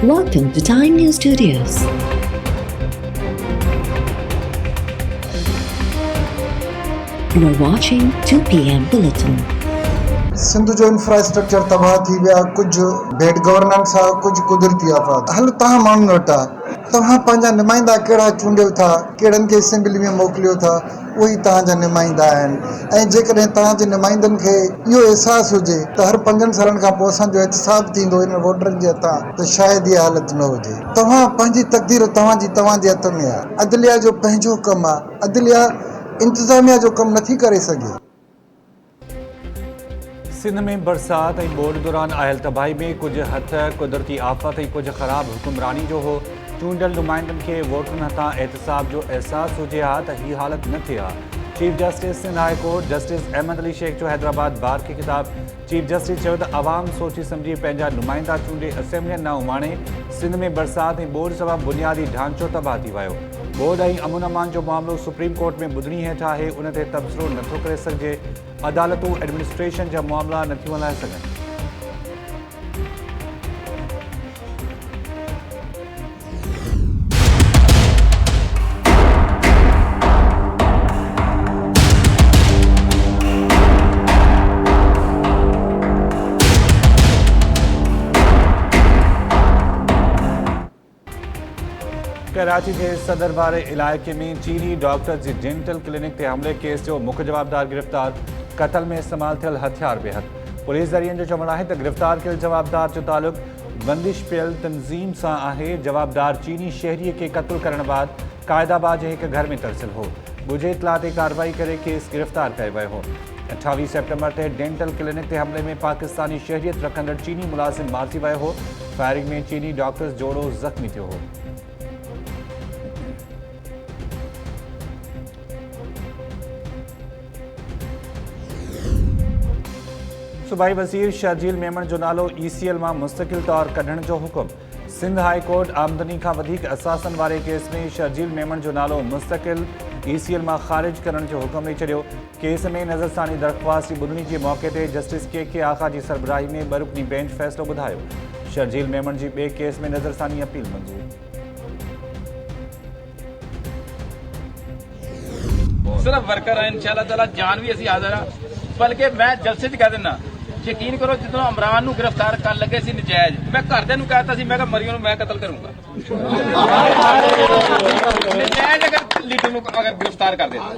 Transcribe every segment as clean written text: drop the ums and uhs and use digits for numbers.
Welcome to Time News Studios. You are watching 2 p.m. Bulletin. Sindh जो infrastructure तबाह थी विया, कुछ बेड गवर्नेंस आहे, कुछ कुदरती आफ़ात। हल तव्हां माण्हुनि वटि आहे, तव्हां पंहिंजा नुमाइंदा कहिड़ा चूंडियो था, कहिड़नि खे असेंबली में मोकिलियो था, उहे तव्हांजा नुमाइंदा आहिनि। ऐं जेकॾहिं तव्हांजे नुमाइंदनि खे इहो अहसासु हुजे त हर 5 सालनि खां पोइ असांजो एहतिसाब थींदो इन वोटरनि जे हथां, त शायदि इहा हालत न हुजे। तव्हां पंहिंजी तक़दीर तव्हांजे हथ में आहे। अदलिया जो पंहिंजो कमु आहे। अदलिया इंतिज़ामिया जो कमु नथी करे सघे। सिंध में बरसात ऐं ॿोॾि दौरान आयल तबाही में कुछ हथ कुदरती आफ़त ऐं कुछ ख़राब हुक्मरानी जो हो। चूंडियल नुमाइंदनि खे वोटनि हथां एहतिसाब जो एहसास हुजे हा त हीअ हालत न थिए हा। Chief justice Sindh high court justice Ahmed Ali Sheikh जो हैदराबाद बार खे ख़िताब। चीफ जस्टिस चयो त आवाम सोची सम्झी पंहिंजा नुमाइंदा चूंडे असेंबली न उमाणे। सिंध में बरसात ऐं ॿोॾि सबबि बुनियादी ढांचो तबाह थी वियो। ॿोॾि ऐं अमन अमान जो मामिलो सुप्रीम कोर्ट में ॿुधणी हेठि आहे, उन ते तबसरो नथो करे सघिजे। अदालतूं एडमिनिस्ट्रेशन जा मामला नथियूं हलाए सघनि। कराची के सदर वारे इलाइक़े में चीनी डॉक्टर जी डेंटल क्लिनिक ते हमले केस जो मुख्य जवाबदार गिरफ़्तार। कत्ल में इस्तेमाल थियल हथियार बेहद। पुलिस ज़रियनि जो चवणु आहे त गिरफ़्तार कयल जवाबदार जो तालुक़ बंदिश पियल तंज़ीम सां आहे। जवाबदार चीनी शहरीअ खे क़त्ल करण बाद क़ाइदाबाद जे हिक घर में तरसियल हो। ॻुझे इतला ते कार्रवाई करे केस गिरफ़्तार कयो वियो हो। 28 सेप्टेम्बर ते डेंटल क्लिनिक ते हमले में पाकिस्तानी शहरियत रखंदड़ चीनी मुलाज़िम मारिजी वियो हो। फायरिंग में चीनी डॉक्टर्स जोड़ो ज़ख़्मी थियो हो। सूबाई वज़ीर शर्जील मेमन जो नालो ECL मां मुस्तक़िल तौर कढण जो हुकुम। सिंध हाई कोर्ट आमदनी खां वधीक असासन वारे केस में शर्जील मेमन जो नालो मुस्तक़िल ECL मां ख़ारिज करण जो हुकुम ॾेई छॾियो। केस में नज़रसानी दरख़्वास्त जी ॿुधणी जे मौक़े ते जस्टिस KK आखा जी सरबराही में ॿ रुकनी बेंच फ़ैसिलो ॿुधायो। शर्जील मेमन जी ॿिए केस में नज़रसानी अपील मंज़ूर। सिर्फ वर्कर है, इंशाअल्लाह ताला जान भी असी हाज़िर हाँ। बल्कि मैं जलसे च कह दिना, यकीन करो जितों इमरान गिरफ्तार कर लगे सी नजायज, मैं घरदे नूं कहता सी मैं मरियम मैं कतल करूंगा। नजायज अगर लीडर नूं अगर गिरफ्तार कर देता।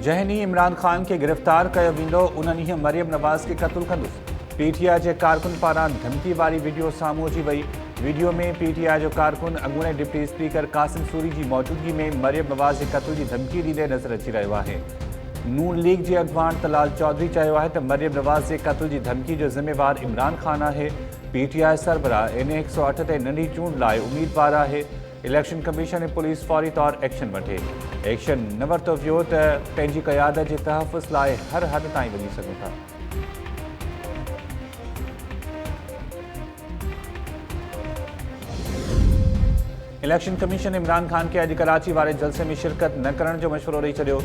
जंहिं इमरान खान के गिरफ़्तार कयो वेंदो उन ॾींहुं मरियम नवाज़ के क़त्ल कंदुसि। PTI जे कारकुन पारां धमकी वारी वीडियो साम्हूं अची वई। वीडियो में PTI जो कारकुन अॻूणे डिप्टी स्पीकर कासिम सूरी जी मौजूदगी में मरियम नवाज़ जे क़त्ल जी धमकी ॾींदे नज़र अची रहियो आहे। नून लीग जे अॻवान तलाल चौधरी चयो आहे त मरियम नवाज़ जे क़त्ल जी धमकी जो ज़िम्मेवार इमरान खान आहे। PTI सरबराह NA 108 ते नंढी चूंड लाइ उम्मीदवार आहे। इलेक्शन कमीशन ऐं पुलिस फौरी तौर एक्शन वठे। एक्शन न वरितो वियो त पंहिंजी क़यादत जे तहफ़ुज़ लाइ हर हद ताईं वञी सघूं था। इलेक्शन कमीशन इमरान खान के अॼु कराची वारे जलसे में शिरकत न करण जो मशवरो ॾेई छॾियो।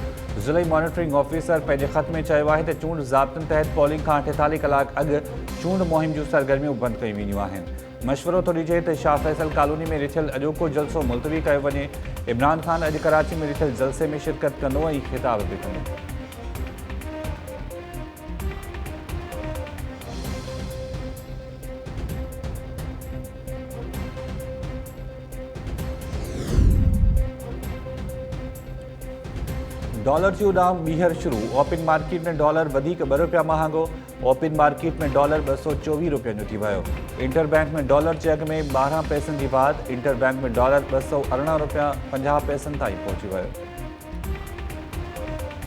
ज़िले मॉनिटरिंग ऑफिसर पंहिंजे ख़त में चयो आहे त चूंड ज़ाब्तनि तहत पोलिंग खां 48 कलाक अॻु चूंड मुहिम जूं सरगर्मियूं बंदि कयूं वेंदियूं आहिनि। मशवरो थो ॾिजे त शाह फैसल कॉलोनी में ॾिठल अॼोको जलसो मुलतवी कयो वञे। इमरान खान अॼु कराची में ॾिठल जलसे में शिरकत कंदो ऐं ख़िताब बि कंदो। डॉलर जी उॾाम ॿीहर शुरू। ओपन मार्केट में डॉलर वधीक 2 रुपया महांगो। ओपन मार्केट में डॉलर 224 रुपयनि जो थी वियो। इंटर बैंक में डॉलर जे अघ में 12 पैसनि जी वाधि। इंटर बैंक में डॉलर 218 रुपया 50 पैसनि ताईं पहुची वियो।